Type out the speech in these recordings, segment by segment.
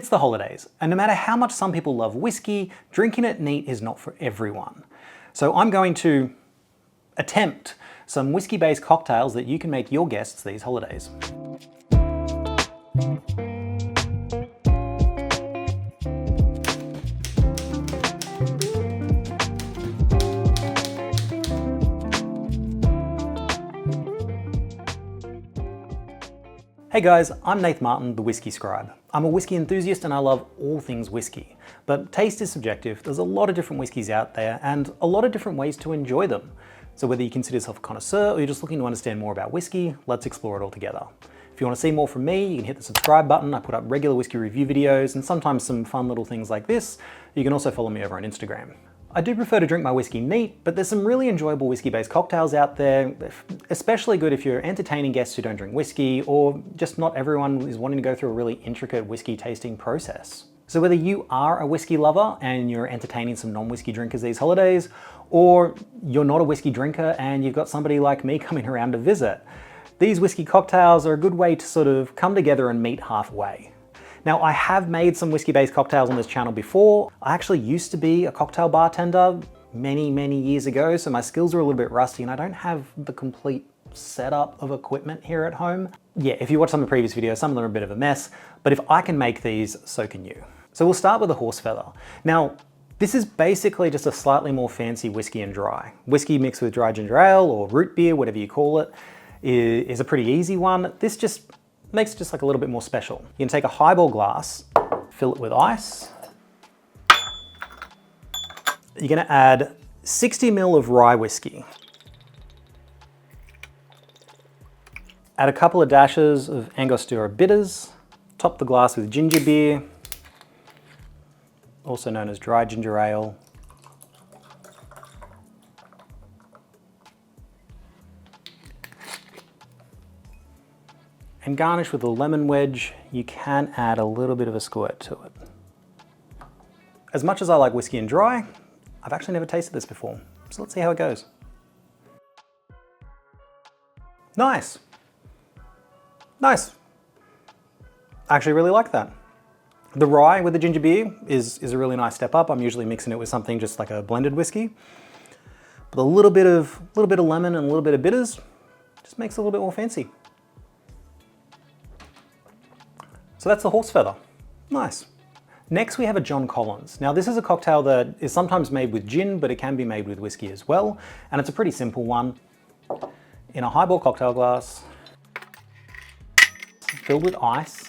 It's the holidays, and no matter how much some people love whiskey, drinking it neat is not for everyone. So I'm going to attempt some whiskey-based cocktails that you can make your guests these holidays. Hey guys, I'm Nath Martin, the Whisky Scribe. I'm a whiskey enthusiast and I love all things whiskey. But taste is subjective. There's a lot of different whiskeys out there and a lot of different ways to enjoy them. So whether you consider yourself a connoisseur or you're just looking to understand more about whiskey, let's explore it all together. If you want to see more from me, you can hit the subscribe button. I put up regular whiskey review videos and sometimes some fun little things like this. You can also follow me over on Instagram. I do prefer to drink my whiskey neat, but there's some really enjoyable whiskey-based cocktails out there, especially good if you're entertaining guests who don't drink whiskey, or just not everyone is wanting to go through a really intricate whiskey tasting process. So whether you are a whiskey lover and you're entertaining some non-whiskey drinkers these holidays, or you're not a whiskey drinker and you've got somebody like me coming around to visit, these whiskey cocktails are a good way to sort of come together and meet halfway. Now, I have made some whiskey-based cocktails on this channel before. I actually used to be a cocktail bartender many years ago, so my skills are a little bit rusty and I don't have the complete setup of equipment here at home. Yeah, if you watch some of the previous videos, some of them are a bit of a mess, but if I can make these, so can you. So we'll start with the Horsefeather. Now, this is basically just a slightly more fancy whiskey and dry. Whiskey mixed with dry ginger ale or root beer, whatever you call it, is a pretty easy one. This just makes it just like a little bit more special. You can take a highball glass, fill it with ice. You're gonna add 60 ml of rye whiskey. Add a couple of dashes of Angostura bitters. Top the glass with ginger beer, also known as dry ginger ale. And garnish with a lemon wedge. You can add a little bit of a squirt to it. As much as I like whiskey and dry, I've actually never tasted this before. So let's see how it goes. Nice. Nice. I actually really like that. The rye with the ginger beer is a really nice step up. I'm usually mixing it with something just like a blended whiskey. But a little bit of lemon and a little bit of bitters just makes it a little bit more fancy. So that's the Horsefeather. Nice. Next we have a John Collins. Now this is a cocktail that is sometimes made with gin, but it can be made with whiskey as well. And it's a pretty simple one. In a highball cocktail glass, filled with ice.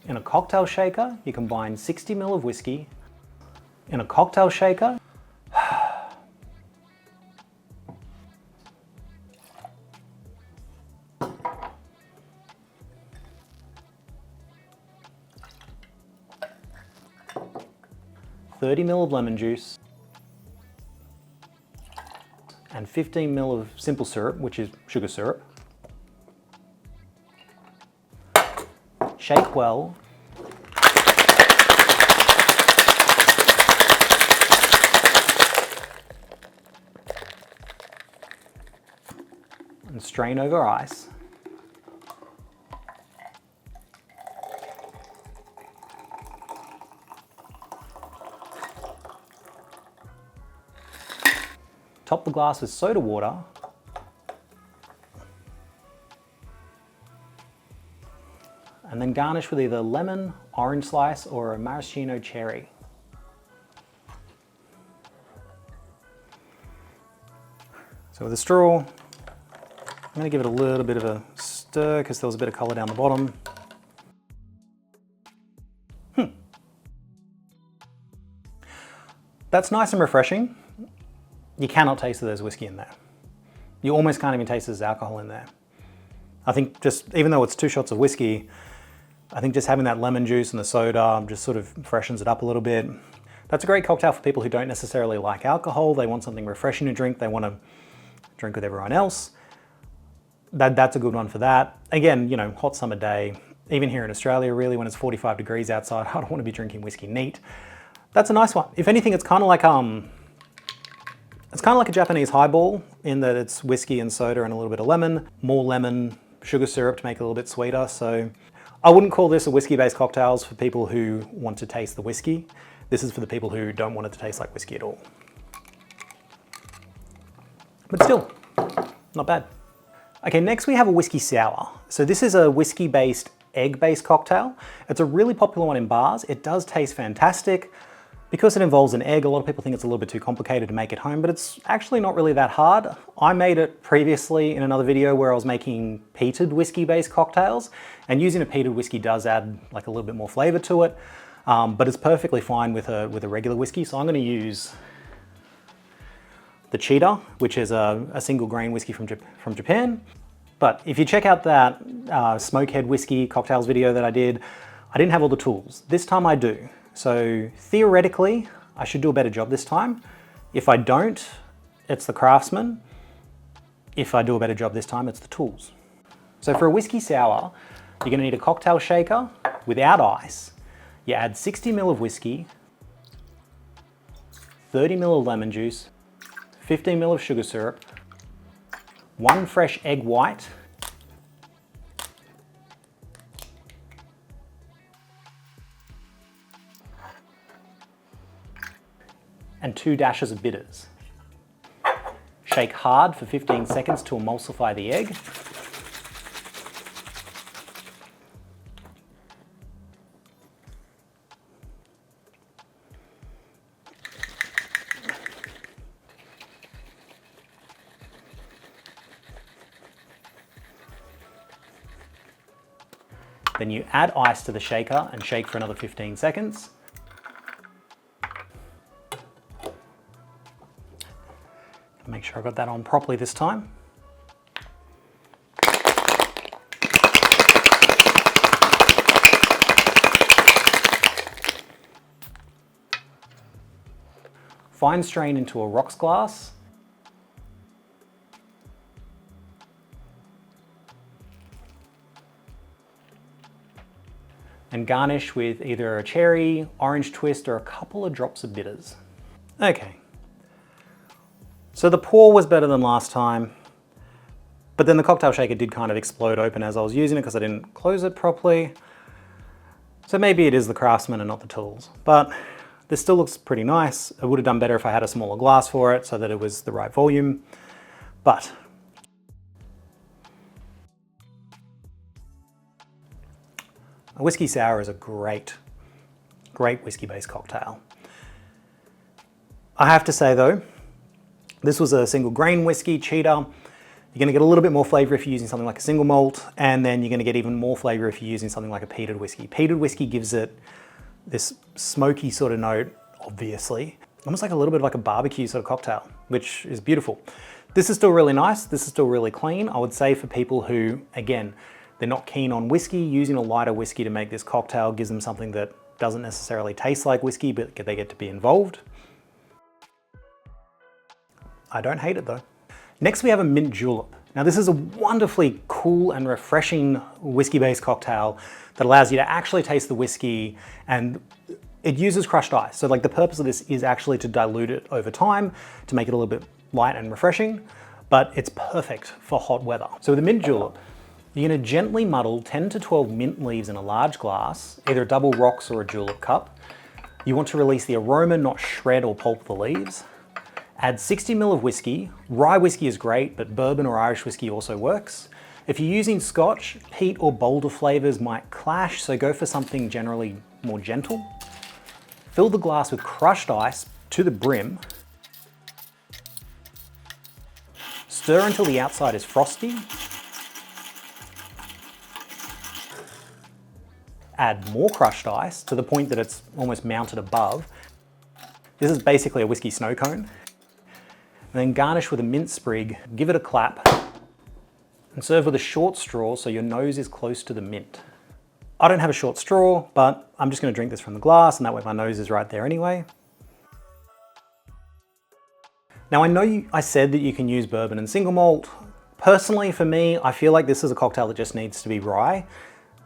In a cocktail shaker, you combine 60 ml of whiskey. In a cocktail shaker, $30 ml of lemon juice and 15 ml of simple syrup, which is sugar syrup. Shake well. And strain over ice. Top the glass with soda water. And then garnish with either lemon, orange slice, or a maraschino cherry. So with a straw, I'm going to give it a little bit of a stir because there was a bit of color down the bottom. That's nice and refreshing. You cannot taste that there's whiskey in there. You almost can't even taste there's alcohol in there. I think just, even though it's 2 shots of whiskey, I think just having that lemon juice and the soda just sort of freshens it up a little bit. That's a great cocktail for people who don't necessarily like alcohol. They want something refreshing to drink. They want to drink with everyone else. That's a good one for that. Again, you know, hot summer day, even here in Australia, really, when it's 45 degrees outside, I don't want to be drinking whiskey neat. That's a nice one. If anything, it's kind of like a Japanese highball in that it's whiskey and soda and a little bit of lemon, more lemon, sugar syrup to make it a little bit sweeter. So I wouldn't call this a whiskey-based cocktails for people who want to taste the whiskey. This is for the people who don't want it to taste like whiskey at all. But still, not bad. Okay, next we have a Whisky Sour. So this is a whiskey-based, egg-based cocktail. It's a really popular one in bars. It does taste fantastic. Because it involves an egg, a lot of people think it's a little bit too complicated to make at home, but it's actually not really that hard. I made it previously in another video where I was making peated whiskey-based cocktails, and using a peated whiskey does add like a little bit more flavor to it, but it's perfectly fine with a regular whiskey. So I'm going to use the Cheetah, which is a single grain whiskey from Japan. But if you check out that Smokehead whiskey cocktails video that I did, I didn't have all the tools. This time I do. So theoretically, I should do a better job this time. If I don't, it's the craftsman. If I do a better job this time, it's the tools. So for a Whisky Sour, you're gonna need a cocktail shaker without ice. You add 60 ml of whiskey, 30 ml of lemon juice, 15 ml of sugar syrup, 1 fresh egg white, and 2 dashes of bitters. Shake hard for 15 seconds to emulsify the egg. Then you add ice to the shaker and shake for another 15 seconds. Make sure I got that on properly this time. Fine strain into a rocks glass. And garnish with either a cherry, orange twist, or a couple of drops of bitters. Okay. So the pour was better than last time, but then the cocktail shaker did kind of explode open as I was using it because I didn't close it properly. So maybe it is the craftsman and not the tools, but this still looks pretty nice. It would have done better if I had a smaller glass for it so that it was the right volume, but a Whisky Sour is a great whiskey-based cocktail. I have to say though, this was a single grain whiskey, Cheetah. You're gonna get a little bit more flavor if you're using something like a single malt, and then you're gonna get even more flavor if you're using something like a peated whiskey. Peated whiskey gives it this smoky sort of note, obviously. Almost like a little bit of like a barbecue sort of cocktail, which is beautiful. This is still really nice. This is still really clean. I would say for people who, again, they're not keen on whiskey, using a lighter whiskey to make this cocktail gives them something that doesn't necessarily taste like whiskey, but they get to be involved. I don't hate it though. Next we have a mint julep. Now this is a wonderfully cool and refreshing whiskey-based cocktail that allows you to actually taste the whiskey, and it uses crushed ice. So like the purpose of this is actually to dilute it over time to make it a little bit light and refreshing, but it's perfect for hot weather. So with a mint julep, you're gonna gently muddle 10 to 12 mint leaves in a large glass, either a double rocks or a julep cup. You want to release the aroma, not shred or pulp the leaves. Add 60 ml of whiskey. Rye whiskey is great, but bourbon or Irish whiskey also works. If you're using Scotch, peat or bolder flavors might clash, so go for something generally more gentle. Fill the glass with crushed ice to the brim. Stir until the outside is frosty. Add more crushed ice to the point that it's almost mounted above. This is basically a whiskey snow cone. And then garnish with a mint sprig, give it a clap, and serve with a short straw so your nose is close to the mint. I don't have a short straw, but I'm just gonna drink this from the glass, and that way my nose is right there anyway. Now I know I said that you can use bourbon and single malt. Personally for me, I feel like this is a cocktail that just needs to be rye.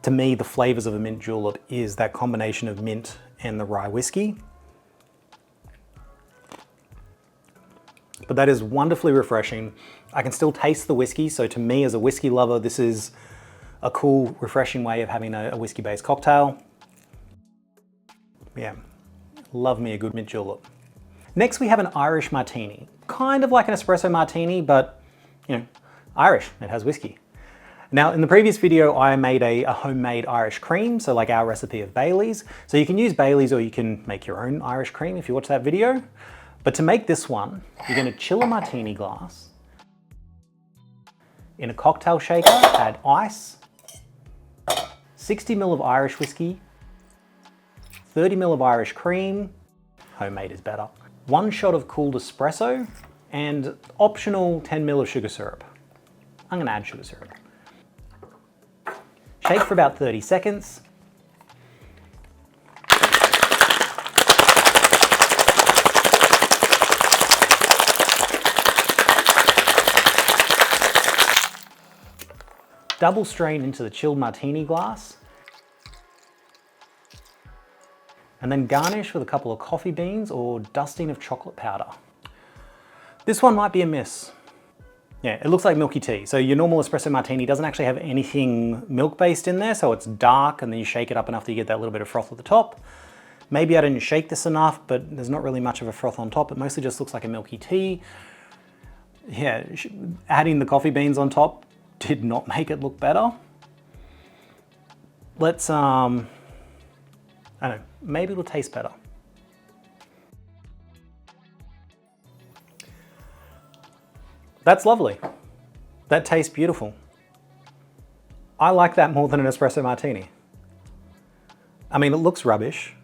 To me, the flavors of a mint julep is that combination of mint and the rye whiskey. But that is wonderfully refreshing. I can still taste the whiskey, so to me as a whiskey lover, this is a cool, refreshing way of having a whiskey-based cocktail. Yeah, love me a good mint julep. Next we have an Irish martini. Kind of like an espresso martini, but you know, Irish, it has whiskey. Now in the previous video I made a homemade Irish cream, so like our recipe of Bailey's. So you can use Bailey's or you can make your own Irish cream if you watch that video. But to make this one, you're going to chill a martini glass. In a cocktail shaker, add ice, 60 ml of Irish whiskey, 30 ml of Irish cream, homemade is better, 1 shot of cooled espresso, and optional 10 ml of sugar syrup. I'm going to add sugar syrup. Shake for about 30 seconds. Double strain into the chilled martini glass. And then garnish with a couple of coffee beans or dusting of chocolate powder. This one might be a miss. Yeah, it looks like milky tea. So your normal espresso martini doesn't actually have anything milk-based in there, so it's dark and then you shake it up enough that you get that little bit of froth at the top. Maybe I didn't shake this enough, but there's not really much of a froth on top. It mostly just looks like a milky tea. Yeah, adding the coffee beans on top did not make it look better. Let's, I don't know, maybe it'll taste better. That's lovely. That tastes beautiful. I like that more than an espresso martini. I mean, it looks rubbish.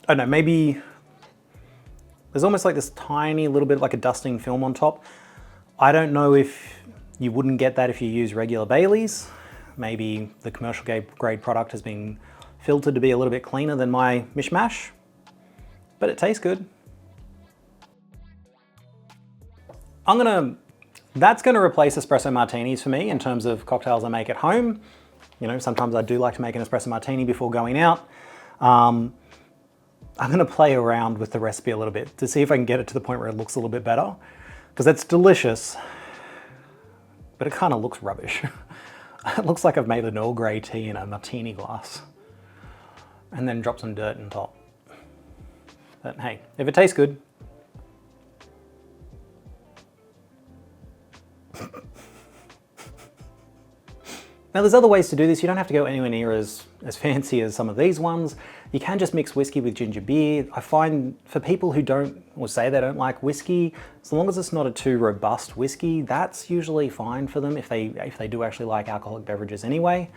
I don't know, maybe there's almost like this tiny little bit like a dusting film on top. I don't know if you wouldn't get that if you use regular Bailey's. Maybe the commercial grade product has been filtered to be a little bit cleaner than my mishmash, but it tastes good. That's gonna replace espresso martinis for me in terms of cocktails I make at home. You know, sometimes I do like to make an espresso martini before going out. I'm gonna play around with the recipe a little bit to see if I can get it to the point where it looks a little bit better, because it's delicious, but it kind of looks rubbish. It looks like I've made an Earl Grey tea in a martini glass and then dropped some dirt on top. But hey, if it tastes good. Now there's other ways to do this. You don't have to go anywhere near as fancy as some of these ones. You can just mix whiskey with ginger beer. I find for people who don't, or say they don't like whiskey, as long as it's not a too robust whiskey, that's usually fine for them if they do actually like alcoholic beverages anyway.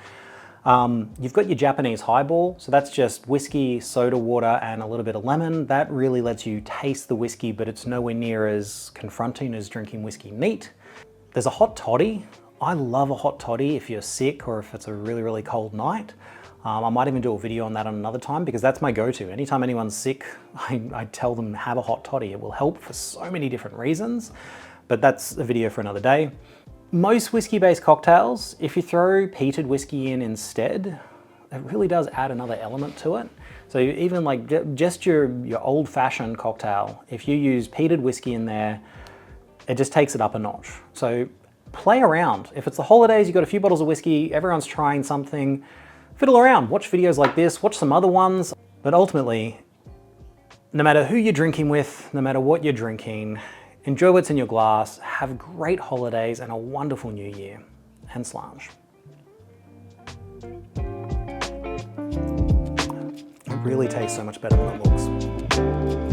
You've got your Japanese highball, so that's just whiskey, soda water, and a little bit of lemon. That really lets you taste the whiskey, but it's nowhere near as confronting as drinking whiskey neat. There's a hot toddy. I love a hot toddy if you're sick or if it's a really, really cold night. I might even do a video on that on another time because that's my go-to. Anytime anyone's sick, I tell them have a hot toddy. It will help for so many different reasons, but that's a video for another day. Most whiskey-based cocktails, if you throw peated whiskey in instead, it really does add another element to it. So even like just your old-fashioned cocktail, if you use peated whiskey in there, it just takes it up a notch. So play around. If it's the holidays, you've got a few bottles of whiskey, everyone's trying something, fiddle around, watch videos like this, watch some other ones. But ultimately, no matter who you're drinking with, no matter what you're drinking, enjoy what's in your glass, have great holidays and a wonderful new year, and slange. It really tastes so much better than it looks.